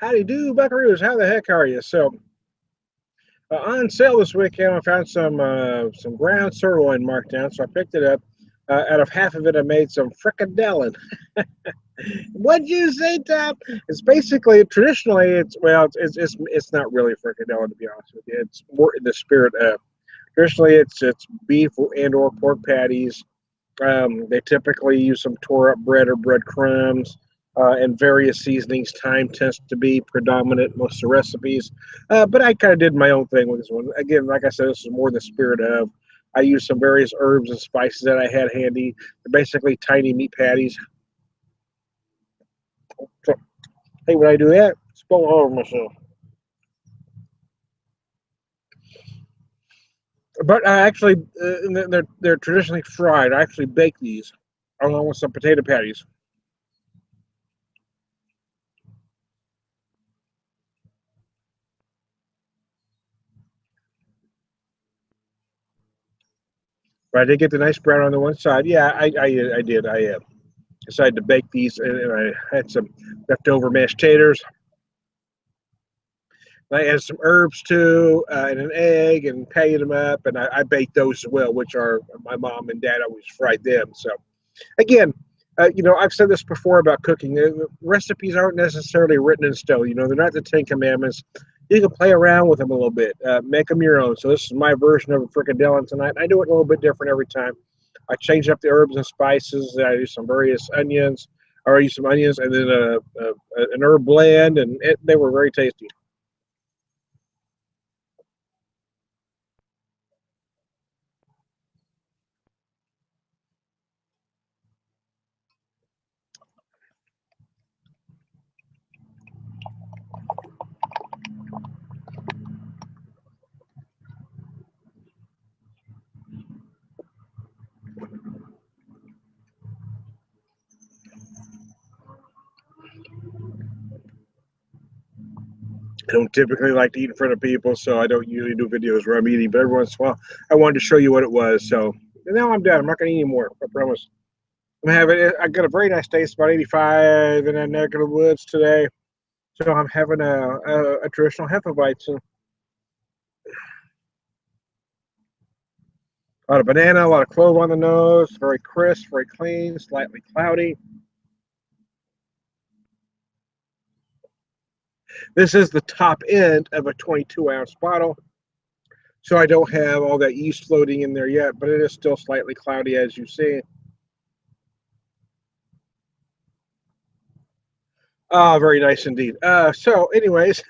Howdy do, buckaroos. How the heck are you? On sale this weekend, I found some ground sirloin marked down, so I picked it up. Out of half of it, I made some frikadellen. What'd you say, Tom? It's basically traditionally it's not really frikadellen, to be honest with you. It's more in the spirit of traditionally it's beef and or pork patties. They typically use some tore up bread or breadcrumbs and various seasonings. Thyme tends to be predominant in most of the recipes. But I kind of did my own thing with this one. Again, like I said, this is more in the spirit of I used some various herbs and spices that I had handy. They're basically tiny meat patties. So, hey, when I do that, spill all over myself. But I actually, they're traditionally fried. I actually bake these along with some potato patties. But I did get the nice brown on the one side. Yeah, I did. I decided to bake these, and I had some leftover mashed taters. I added some herbs too, and an egg, and patted them up, and I baked those as well, which are my mom and dad always fried them. So again, I've said this before about cooking. Recipes aren't necessarily written in stone. They're not the Ten Commandments. You can play around with them a little bit, make them your own. So this is my version of a frikadellen tonight. I do it a little bit different every time. I change up the herbs and spices. I use some various onions, or I use some onions, and then an herb blend, and they were very tasty. I don't typically like to eat in front of people, so I don't usually do videos where I'm eating. But every once in a while, I wanted to show you what it was. So now I'm done. I'm not going to eat anymore. I promise. I'm having. I got a very nice day. It's about 85 in that neck of the woods today. So I'm having a traditional Hefeweizen. A lot of banana, a lot of clove on the nose. Very crisp, very clean, slightly cloudy. This is the top end of a 22-ounce bottle. So I don't have all that yeast floating in there yet, but it is still slightly cloudy as you see. Oh, very nice indeed. So, anyways,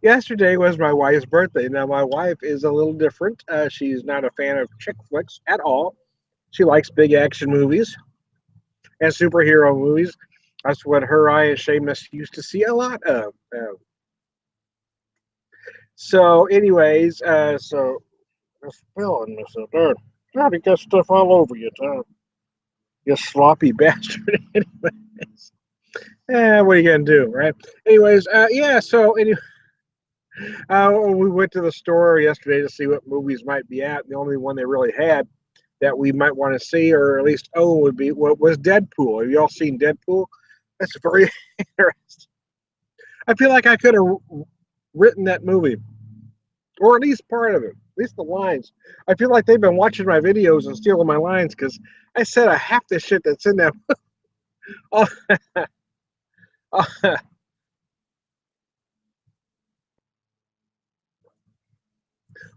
yesterday was my wife's birthday. Now, my wife is a little different. She's not a fan of chick flicks at all. She likes big action movies and superhero movies. That's what her, I, and Seamus used to see a lot of. So, anyways, I'm spilling myself. There. God, you got stuff all over you, Tom. You sloppy bastard. Anyways, what are you gonna do, right? Anyways, yeah. So, we went to the store yesterday to see what movies might be out. The only one they really had that we might want to see, or at least would be what was Deadpool. Have you all seen Deadpool? That's very interesting. I feel like I could have written that movie, or at least part of it, at least the lines. I feel like they've been watching my videos and stealing my lines because I said a half the shit that's in that. all,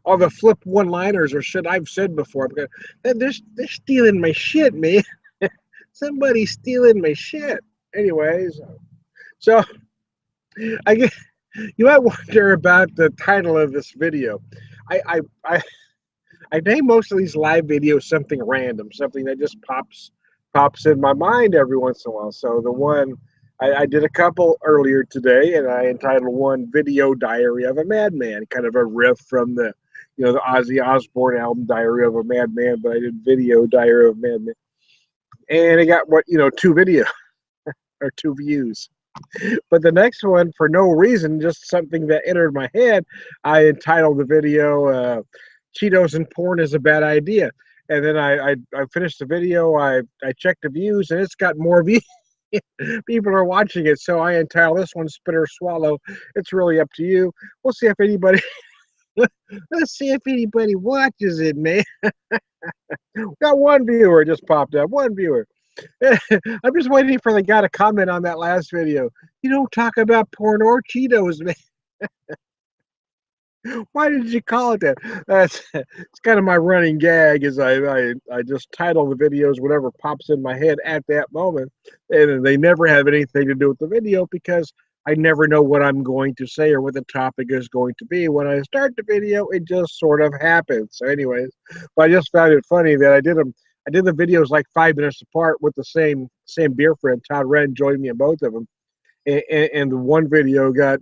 all the flip one-liners or shit I've said before. Because they're stealing my shit, man. Somebody's stealing my shit. Anyways, so I guess you might wonder about the title of this video. I I I, I name most of these live videos something random, something that just pops in my mind every once in a while. So the one I did a couple earlier today, and I entitled one "Video Diary of a Madman," kind of a riff from the Ozzy Osbourne album "Diary of a Madman," but I did "Video Diary of a Madman," and it got two video or two views. But the next one, for no reason, just something that entered my head, I entitled the video "Cheetos and Porn is a Bad Idea." And then I finished the video. I checked the views, and it's got more views. people are watching it, so I entitle this one "Spit or Swallow." It's really up to you. We'll see if anybody. Let's see if anybody watches it, man. Got one viewer just popped up. One viewer. I'm just waiting for the guy to comment on that last video. You don't talk about porn or Cheetos, man. Why did you call it that? That's it's kind of my running gag. Is I just title the videos whatever pops in my head at that moment, and they never have anything to do with the video because I never know what I'm going to say or what the topic is going to be. When I start the video, it just sort of happens. So, anyways, but I just found it funny that I did them. I did the videos like 5 minutes apart with the same beer friend. Todd Wren joined me in both of them, and the one video got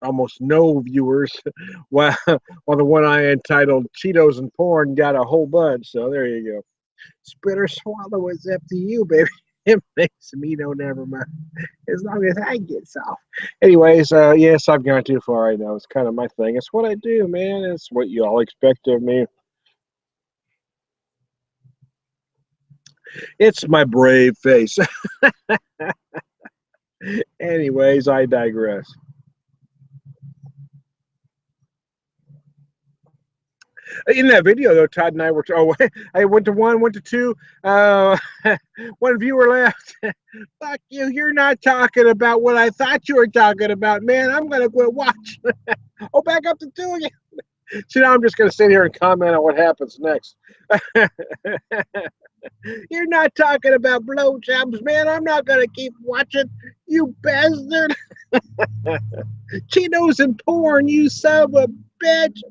almost no viewers, while the one I entitled "Cheetos and Porn" got a whole bunch. So there you go. Spit or swallow is up to you, baby. It makes me no never mind. As long as I get soft. Anyways, yes, I've gone too far. I know it's kind of my thing. It's what I do, man. It's what you all expect of me. It's my brave face. Anyways, I digress. In that video, though, Todd and I were. Oh, I went to one, went to two. One viewer left. Fuck you! You're not talking about what I thought you were talking about, man. I'm gonna quit watching. Oh, back up to two again. So now I'm just gonna sit here and comment on what happens next. You're not talking about blowjobs, man. I'm not gonna keep watching. You bastard. Cheetos and porn, you son of a bitch.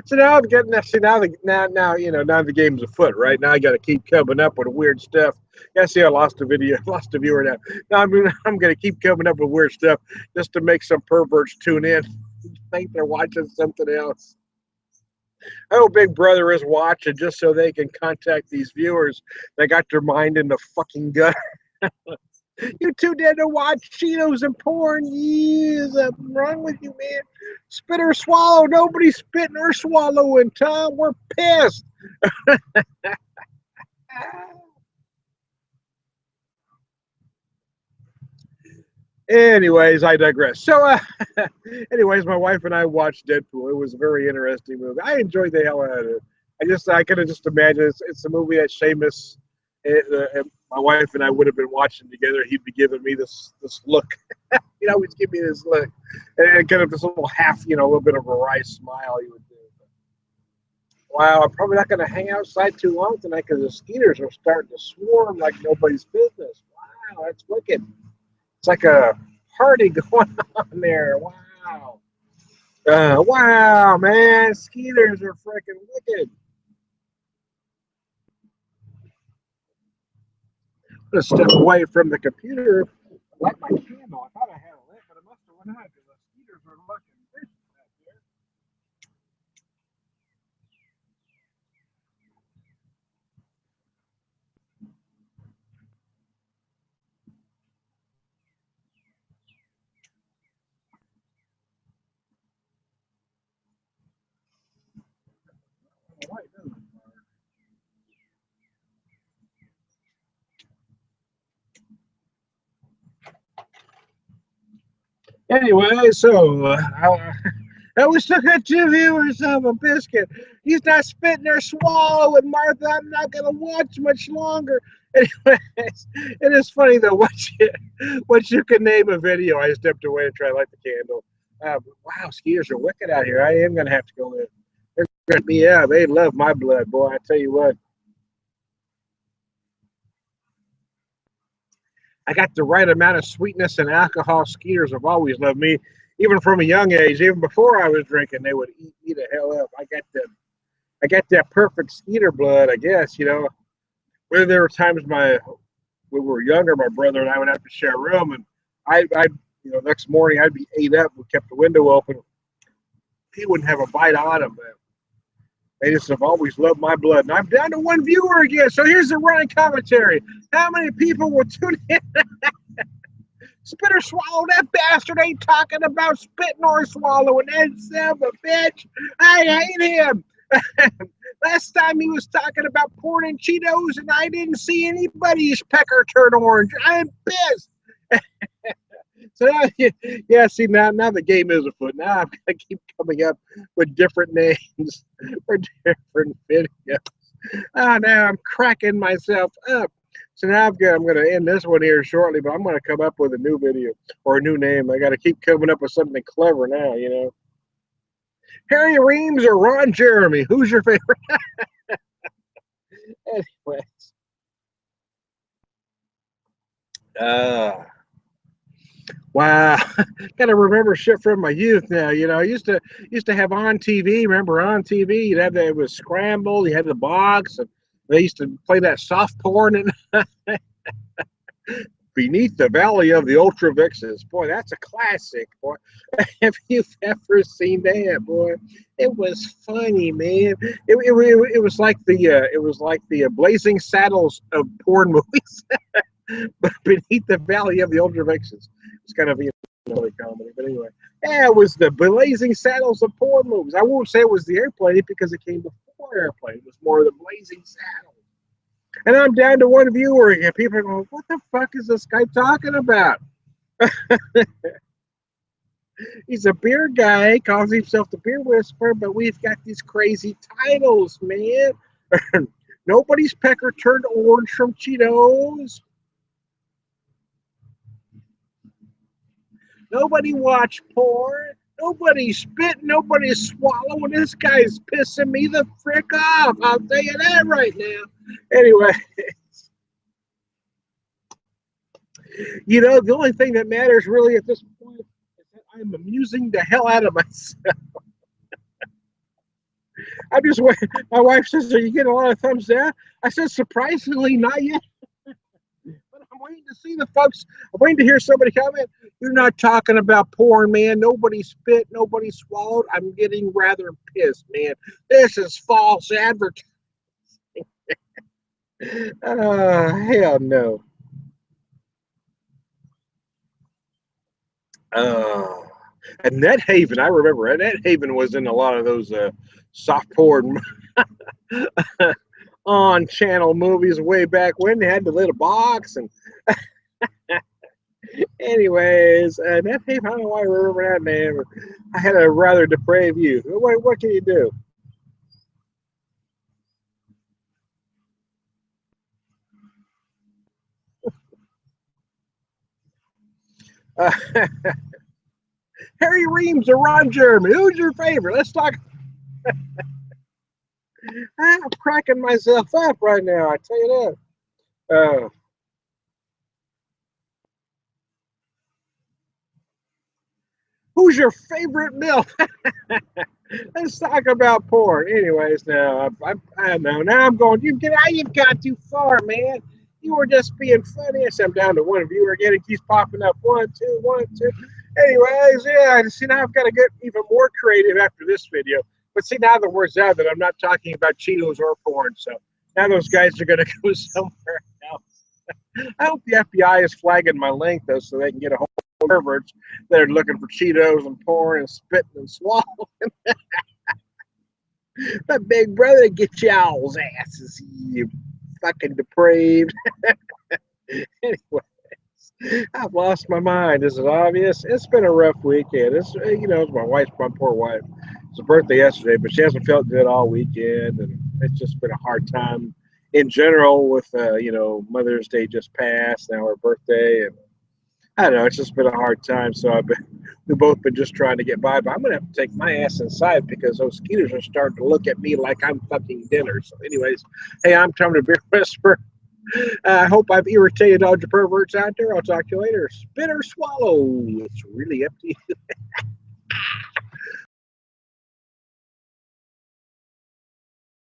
So now I'm getting that. See now now the game's afoot, right? Now I got to keep coming up with weird stuff. Yeah, see, I lost a video, lost a viewer now. Now I'm going to keep coming up with weird stuff just to make some perverts tune in. Think they're watching something else. I hope Big Brother is watching just so they can contact these viewers that got their mind in the fucking gut. You too dead to watch Cheetos and porn. Yes, I'm wrong with you, man. Spit or swallow. Nobody's spitting or swallowing, Tom. We're pissed. Anyways, I digress. So, anyways, my wife and I watched Deadpool. It was a very interesting movie. I enjoyed the hell out of it. I could have just imagined it's a movie that Seamus, my wife and I would have been watching together. He'd be giving me this look. He'd always give me this look, and kind of this little half, a little bit of a wry smile he would do. Wow, I'm probably not going to hang outside too long tonight because the mosquitoes are starting to swarm like nobody's business. Wow, that's wicked. It's like a party going on there. Wow. Wow, man. Skeeters are freaking wicked. I'm going to step away from the computer and light my candle. I thought I had it lit, but it must have went out because the skeeters are looking vicious out there. Anyway, so I was stuck at two viewers of a biscuit. He's not spitting or swallowing, Martha. I'm not going to watch much longer. Anyways, it is funny though. Once you can name a video, I stepped away to try to light the candle. Wow, skiers are wicked out here. I am going to have to go in. They're going to be out. They love my blood, boy. I tell you what. I got the right amount of sweetness and alcohol. Skeeters have always loved me, even from a young age. Even before I was drinking, they would eat me the hell up. I got that perfect Skeeter blood, I guess. Where there were times when we were younger, my brother and I would have to share a room, and I next morning I'd be ate up. We kept the window open. He wouldn't have a bite on him, man. They just have always loved my blood. And I'm down to one viewer again. So here's the running commentary. How many people will tune in? Spit or swallow. That bastard ain't talking about spitting or swallowing. That son of a bitch. I hate him. Last time he was talking about porn and Cheetos, and I didn't see anybody's pecker turn orange. I am pissed. So now, yeah, see now the game is afoot. Now I've got to keep coming up with different names for different videos. Oh, now I'm cracking myself up. So now I'm going to end this one here shortly, but I'm going to come up with a new video or a new name. I got to keep coming up with something clever now, you know. Harry Reams or Ron Jeremy? Who's your favorite? Anyways. Wow, got to remember shit from my youth now. You know, I used to have on TV. Remember on TV? You'd have that, it was scrambled. You had the box, and they used to play that soft porn and Beneath the Valley of the Ultra Vixens. Boy, that's a classic. Boy, have you ever seen that? Boy, it was funny, man. It was like the Blazing Saddles of porn movies, but Beneath the Valley of the Ultra Vixens. It's kind of another comedy, but anyway, yeah, it was the Blazing Saddles of porn movies. I won't say it was the Airplane because it came before Airplane. It was more of the Blazing Saddles. And I'm down to one viewer again. People are going, what the fuck is this guy talking about? He's a beer guy, calls himself the Beer Whisperer, but we've got these crazy titles, man. Nobody's pecker turned orange from Cheetos. Nobody watched porn. Nobody's spitting. Nobody's swallowing. This guy's pissing me the frick off. I'll tell you that right now. Anyway, you know, the only thing that matters really at this point is that I'm amusing the hell out of myself. I'm just waiting. My wife says, "Are you getting a lot of thumbs down?" I said, "Surprisingly, not yet." But I'm waiting to see the folks. I'm waiting to hear somebody comment. You're not talking about porn, man. Nobody spit. Nobody swallowed. I'm getting rather pissed, man. This is false advertising. Hell no. And Net Haven, I remember Net Haven was in a lot of those soft porn on channel movies way back when they had the little box. And anyways, Net Haven, I don't know why I remember that name. I had a rather depraved youth. What can you do? Uh, Harry Reams or Ron Jeremy? Who's your favorite? Let's talk. I'm cracking myself up right now. I tell you that. Who's your favorite MILF? Let's talk about porn. Anyways, now I know. Now I'm going. You've got too far, man. You were just being funny. I said I'm down to one viewer again. It keeps popping up. 1, 2, 1, 2. Anyways, yeah. See, now I've got to get even more creative after this video. But see, now the word's out that I'm not talking about Cheetos or porn. So now those guys are going to go somewhere else. I hope the FBI is flagging my link, though, so they can get a hold of perverts that are looking for Cheetos and porn and spitting and swallowing. But big brother, get y'all's asses, you fucking depraved. Anyways, I've lost my mind. Is it obvious? It's been a rough weekend. It's my wife's, my poor wife. It's her birthday yesterday, but she hasn't felt good all weekend, and it's just been a hard time in general with Mother's Day just passed, now her birthday, and I don't know, it's just been a hard time. So we've both been just trying to get by, but I'm gonna have to take my ass inside because those skeeters are starting to look at me like I'm fucking dinner. So anyways, hey, I'm Tom the Beer Whisperer. I hope I've irritated all your perverts out there. I'll talk to you later. Spit or swallow, it's really up to you.